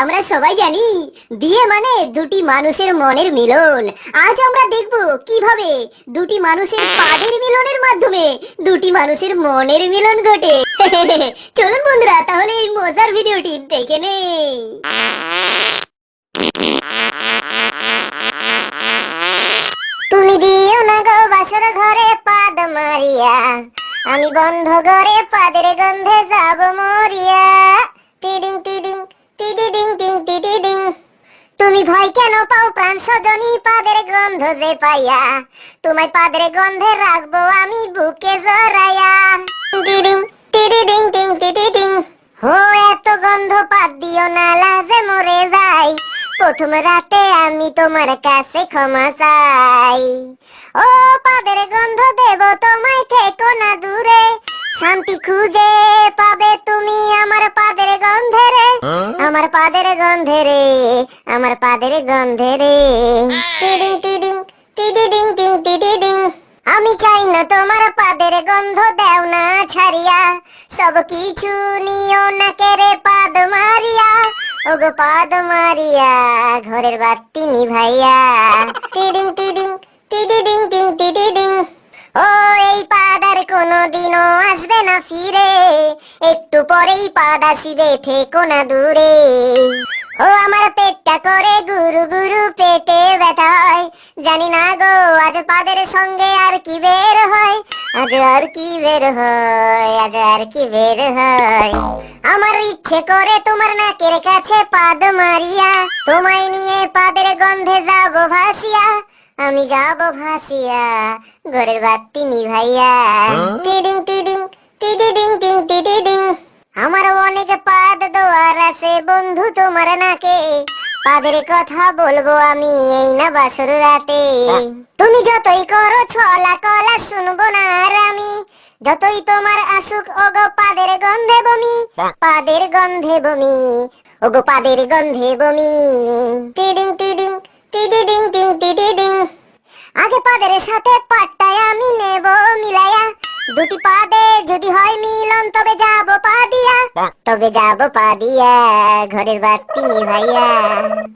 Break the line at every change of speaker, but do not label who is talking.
আমরা সবাই জানি বিয়ে মানে দুটি মানুষের মনের মিলন। আজ আমরা দেখব কিভাবে দুটি মানুষের পাদের মিলনের মাধ্যমে দুটি মানুষের মনের মিলন ঘটে। চলুন বন্ধুরা, তাহলে এই মজার ভিডিওটি দেখে নেই। তুমি দিও না গো বাসর ঘরে পাদ মারিয়া, আমি বন্ধ ঘরে পাদের গন্ধে যাব মরিয়া। টিডিং টিডিং টিডিডিং টিং টিডিডিং। তুমি ভয় কেন পাও প্রাণ সজনী পাদের গন্ধ যে পাইয়া, তোমায় পাদের গন্ধে রাখবো আমি বুকে জড়াইয়া। টিডিং টিডিডিং টিং টিডিডিং। হো এত গন্ধ পাদ দিও না, লাজে মরে যাই। প্রথম রাতে আমি তোমার কাছে ক্ষমা চাই। ও পাদের গন্ধ দেব তোমায়, থেকো না দূরে। শান্তি খুঁজে পাবে তুমি আমার পাদের গন্ধে রে, আমার পাদের গন্ধে রে, আমার পাদের গন্ধে রে। টিডিং টিডিং টিডিডিং টিং টিডিডিং। আমি চাই না তোমার পাদের গন্ধ, দেও না ছাড়িয়া। সব কিছু নিও না কেড়ে পাদ মারিয়া, ওগো পাদ মারিয়া ঘরের বাতি নিভাইয়া। টিডিং টিডিং টিডিডিং টিং টিডিডিং। ও এই পাদ আর কোনোদিনও আসবে না ফিরে, একটু পরেই পাদ আসিবে, থেকো না দূরে। ও আমার পেটটা করে গুরু গুরু, পেটে ব্যথা হয়। জানি না গো আজ পাদের সঙ্গে আর কি বের হয়, আজ আর কি বের হয়, আজ আর কি বের হয়। আমার ইচ্ছে করে তোমার নাকের কাছে পাদ মারিয়া, তোমায় নিয়ে পাদের গন্ধে যাব ভাসিয়া, আমি যাব ভাসিয়া ঘরের বাতি নিভাইয়া। টিডিং টিডিং টিডিডিং টিং টিডিডিং। আমার অনেক পাদ দোয়ার আছে বন্ধু তোমার নাকে, পাদের কথা বলবো আমি এই না বাসর রাতে। তুমি যতই করো ছলা কলা শুনবো না আর আমি, যতই তোমার আসুক ওগো পাদের গন্ধে বমি, পাদের গন্ধে বমি, ওগো পাদের গন্ধে বমি। টিডিং টিডিং টিডিডিং টিং টিডিডিং। আগে পাদের সাথে পাটটায় আমি নেব মিলাইয়া, দুটি পাদে যদি হয় মিলন তবে যাব পা দিয়া, তবে যাব পা দিয়া ঘরের বাতি নিভাইয়া।